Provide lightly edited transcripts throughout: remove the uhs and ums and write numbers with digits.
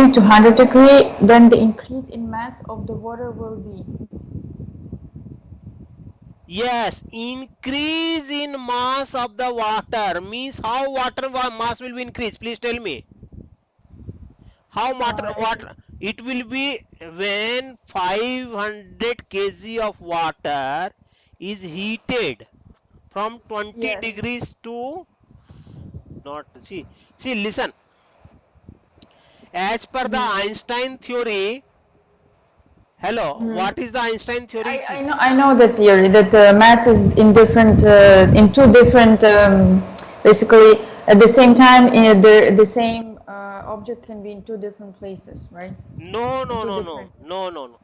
increasing to 100 degree, then the increase in mass of the water will be. Yes, increase in mass of the water means how water mass will be increased. Please tell me. How water it will be when 500 kg of water is heated from 20 Yes. degrees to not see listen, as per the Einstein theory. Hello, what is the Einstein theory? I know that theory that the mass is in different in two different basically at the same time the same object can be in two different places, right? No, In no, two no, no, different. no, no, no.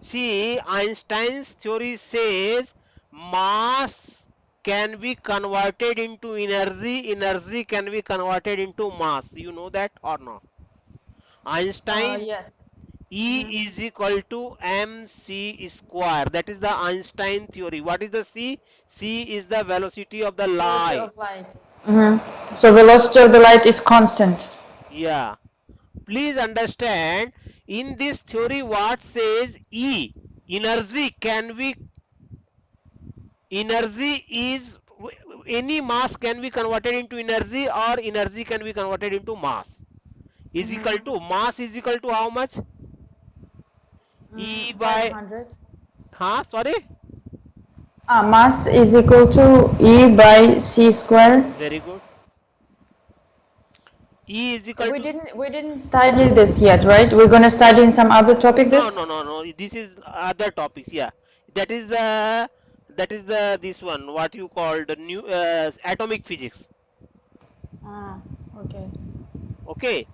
See, Einstein's theory says mass can be converted into energy, energy can be converted into mass. You know that or not? Einstein Yes. E is equal to mc square. That is the Einstein theory. What is the c? C is the velocity of the Velocity light. of light. So velocity of the light is constant. Yeah. Please understand, in this theory what says E, energy can be, energy is, any mass can be converted into energy or energy can be converted into mass, is equal to, mass is equal to how much? E by, 500. sorry, Mass is equal to E by C square. very good. E is equal to, We didn't study this yet, right? We're gonna study in some other topic no, this. no, no, no, this is other topics. Yeah, that is the, this one what you called new atomic physics. Okay. Okay,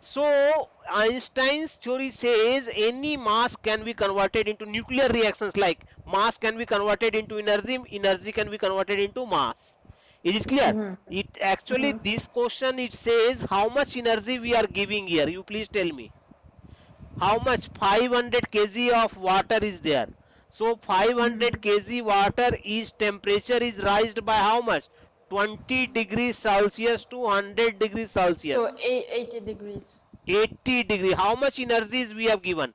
so Einstein's theory says any mass can be converted into nuclear reactions, like mass can be converted into energy, energy can be converted into mass. Is it clear? It actually, this question it says how much energy we are giving here. You please tell me. How much? 500 kg of water is there. So 500 kg water is temperature is raised by how much? 20 degrees Celsius to 100 degrees Celsius. So 80 degrees. 80 degree. How much energies we have given?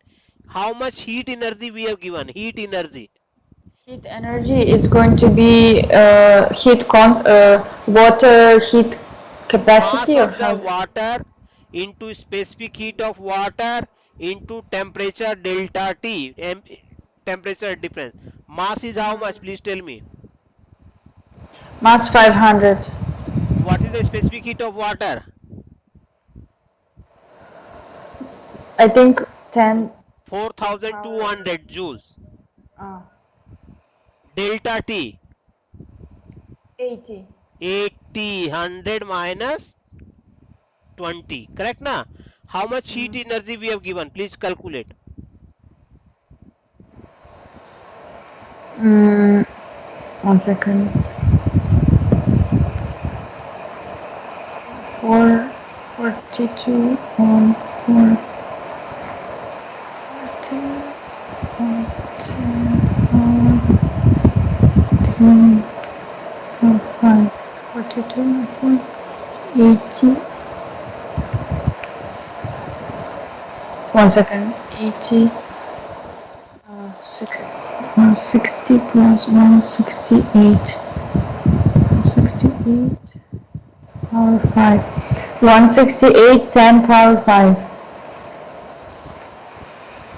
How much heat energy we have given? Heat energy. Heat energy is going to be water heat Mass capacity or of the how? water into specific heat of water into temperature delta T. Temperature difference. Mass is how much? Please tell me. Mass 500. What is the specific heat of water? I think 10 power 4200 joules. uh, Delta T. 80. 80. 100 minus 20. Correct na? How much heat energy we have given? Please calculate. Mm, 1 second. 442 on 80. 1 second. 80. 160 plus 168. 168 power 5. 168 10 power 5.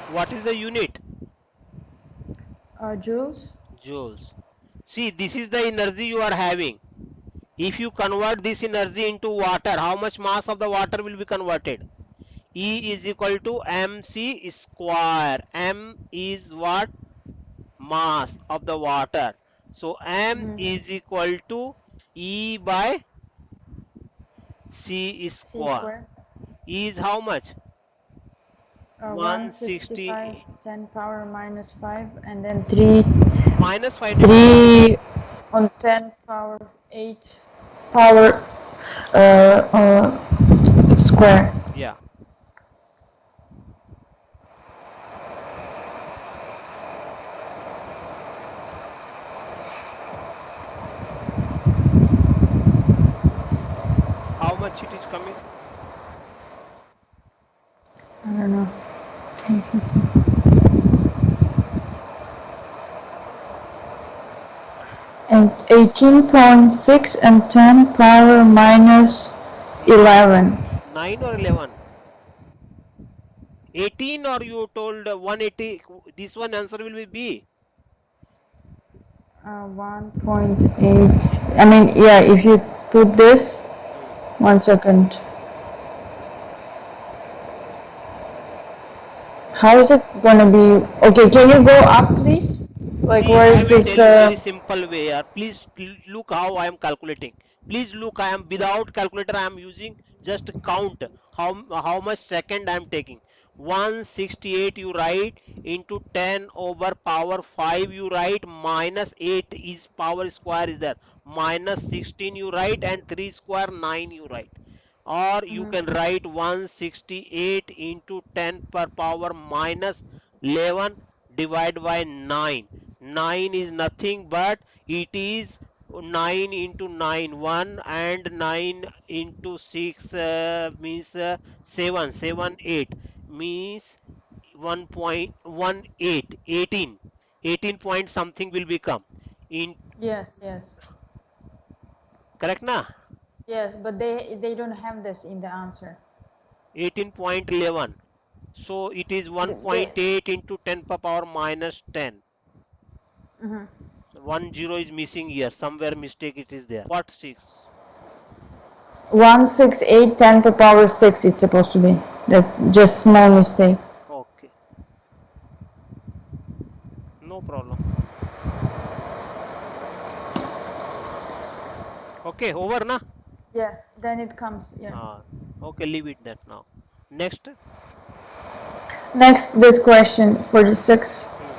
What is the unit? Joules. Joules. See, this is the energy you are having. If you convert this energy into water, how much mass of the water will be converted? E is equal to mc square. M is what? Mass of the water. So M is equal to E by C C square. square. E is how much? 165 160 10 power minus 5 and then 3 minus 5 didn't come. 3 on 10 power 8 power square. Yeah. How much it is coming? I don't know. And 18.6 and 10 power minus 11. 9 or 11? 18, or you told 180? This one answer will be B. 1.8. I mean, yeah, if you put this, Hmm. 1 second. How is it gonna be? Okay, can you go up, please? Like, See, where I is will this? tell you very simple way here. Please look how I am calculating. Please look, I am without calculator. I am using just count how much second I am taking. 168 you write into 10 over power 5 you write, minus 8 is power square is there, minus 16 you write, and 3 square 9 you write. Or you can write 168 into 10 per power minus 11 divided by 9. 9 is nothing but it is 9 into 9 1, and 9 into 6 means 7 7 8 means 1.18 18 point something will become in, Yes, yes, correct na? yes, but they don't have this in the answer. 18.11, so it is They 1.8 into 10 per power minus 10. mm-hmm. 1 0 is missing here, somewhere mistake it is there. What 6? 168 10 per power 6. It's supposed to be. That's just small mistake. Okay, no problem. Okay, over na. Yeah, then it comes. Yeah. Okay, leave it that now. Next. Next, this question 46. Hmm.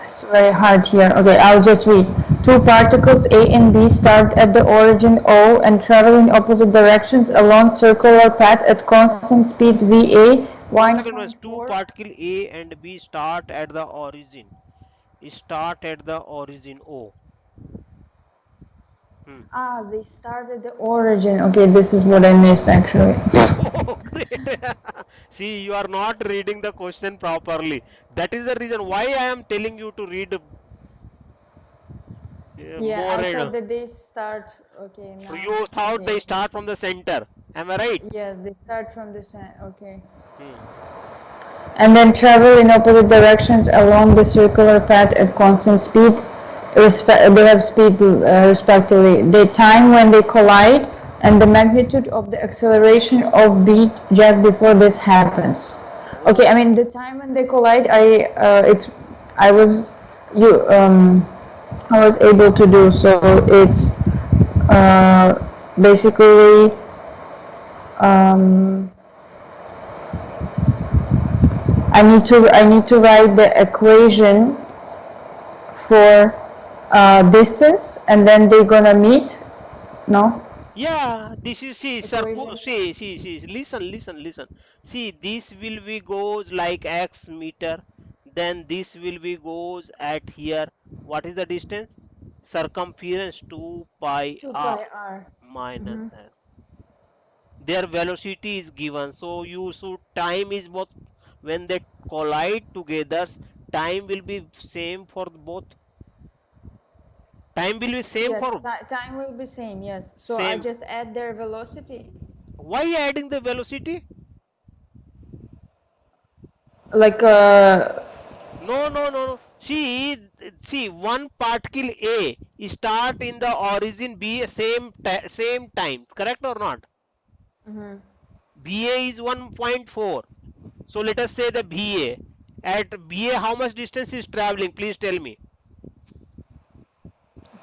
It's very hard here. Okay, I'll just read. Two particles A and B start at the origin O and travel in opposite directions along circular path at constant speed VA One second, once. Two 1.4. particle A and B start at the origin. Start at the origin O. Hmm. Ah, they start at the origin. Okay, this is what I missed actually. Oh, great. See, you are not reading the question properly. That is the reason why I am telling you to read Yeah, more. I thought that they start. Okay, now. You thought Okay. they start from the center. Am I right? Yeah, they start from the center. Okay. Hmm. And then travel in opposite directions along the circular path at constant speed. They have speed respectively. The time when they collide and the magnitude of the acceleration of b just before this happens. Okay, I Oh, mean the time when they collide, I was you I was able to do so. It's basically um, I need to write the equation for distance, and then they're gonna meet. No yeah. This is, see, circle. equation. See. Listen. See, this will be goes like x meter. Then this will be goes at here. What is the distance? Circumference 2 pi 2 r pi r. minus Mm-hmm. x. Their velocity is given, so you should time is both when they collide together. Time will be same for both. Time will be same Yes, for time will be same. Yes, so I same. just add their velocity. Why adding the velocity? Like No. See, one particle A start in the origin B same times. Correct or not? mhm. BA is 1.4. So let us say the BA. At BA, how much distance is traveling? Please tell me.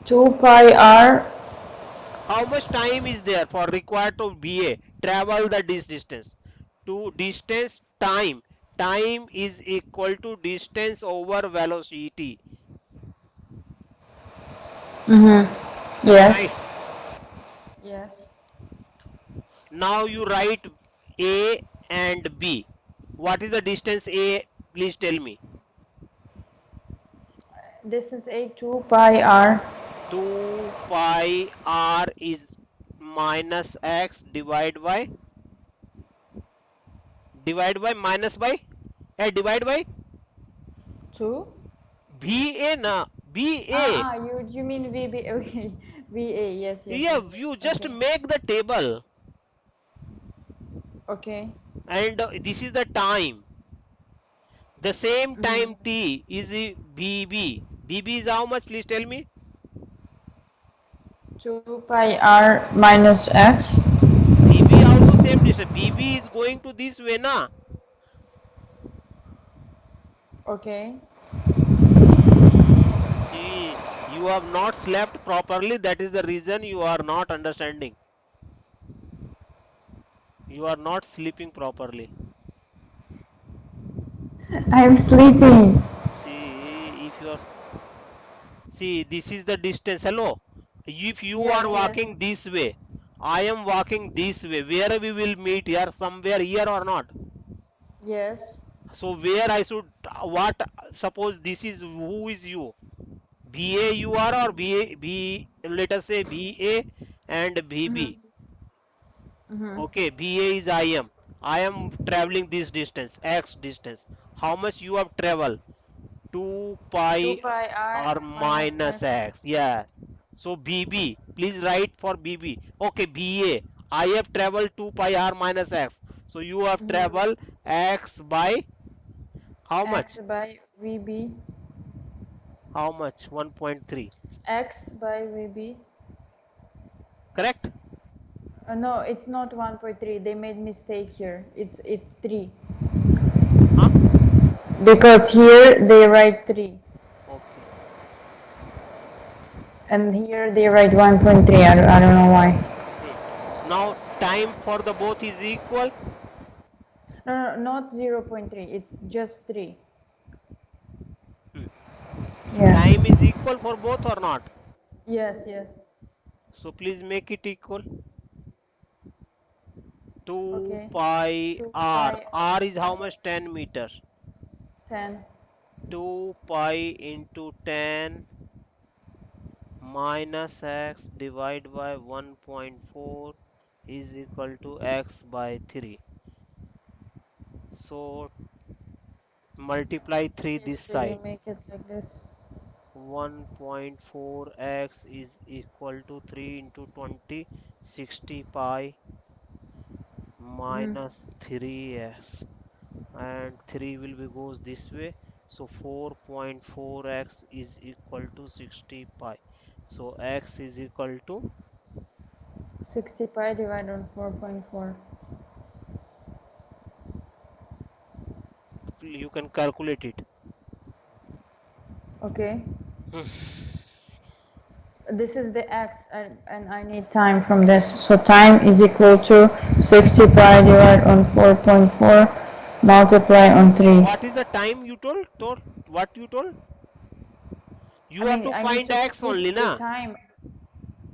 2 pi r. How much time is there for required to BA travel the this distance? To distance time. Time is equal to distance over velocity. Mm-hmm. Right. Yes. Yes. Now you write A and B. What is the distance A? Please tell me. Distance a 2 pi r. 2 pi r is minus x divided by divide by minus by divide by 2. VA na VA. You mean VB? Okay, VA. Yes, yes, Yeah, yes. you just Okay, make the table, okay. and this is the time. The same Mm-hmm. time T is BB. BB is how much? Please tell me. 2 pi r minus x. BB also same distance. BB is going to this way na. Okay. See, you have not slept properly. That is the reason you are not understanding. You are not sleeping properly. I'm sleeping. See, if you are, see, this is the distance. Hello. If you Yes, are yes, walking this way, I am walking this way. Where we will meet here? Somewhere here or not? yes. So where I should what? Suppose this is who is you? BA you are, or B, let us say BA and BB. Mm-hmm. Mm-hmm. Okay, BA is I am. I am traveling this distance, X distance. How much you have traveled? 2 2 pi pi r or minus minus x. X. Yeah. So BB, please write for BB. Okay, BA. I have traveled 2 pi r minus X. So you have Mm-hmm. traveled X by how X much? by VB. How much? 1.3. X by VB. Correct? No, it's not 1.3. They made mistake here. It's 3. Huh? Because here they write 3. Okay. And here they write 1.3. I don't know why. See. Now time for the both is equal. No, no, not 0.3. It's just 3. Hmm. Yeah. Time is equal for both or not? Yes, yes. So please make it equal. 2 Okay. pi 2 r. pi R is how r much? 10 meters. 10. 2 pi into 10 minus x divided by 1.4 is equal to x by 3. So multiply 3 Yes, this should we side. make it like this? 1.4x is equal to 3 into 20, 60 pi Mm-hmm. minus 3x, and 3 will be goes this way. So 4.4x is equal to 60 pi. So x is equal to, 60 pi divided on 4.4. you can calculate it. Okay. This is the x, and I need time from this. So time is equal to 60 pi divided on 4.4 multiply on 3. What is the time you told? What you told? I You have mean, to I need find to x put only, the na? time.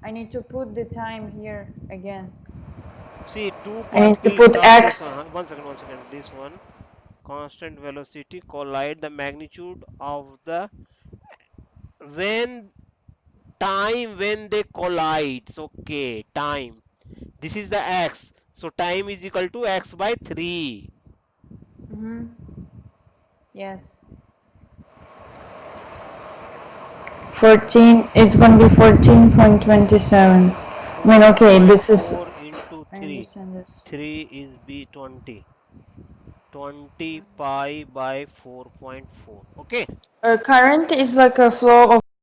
I need to put the time here again. See, 2 I need to particle put come this one. x. 1 second. This one. Constant velocity collide the magnitude of the when when they collides. Okay, time. This is the x. So time is equal to x by 3. Mm-hmm. Yes. 14. It's going to be 14.27. I mean, okay, this is. 2.4 into I 3. understand this. 3 is b 20. 20 pi by 4.4. Okay. Current is like a flow of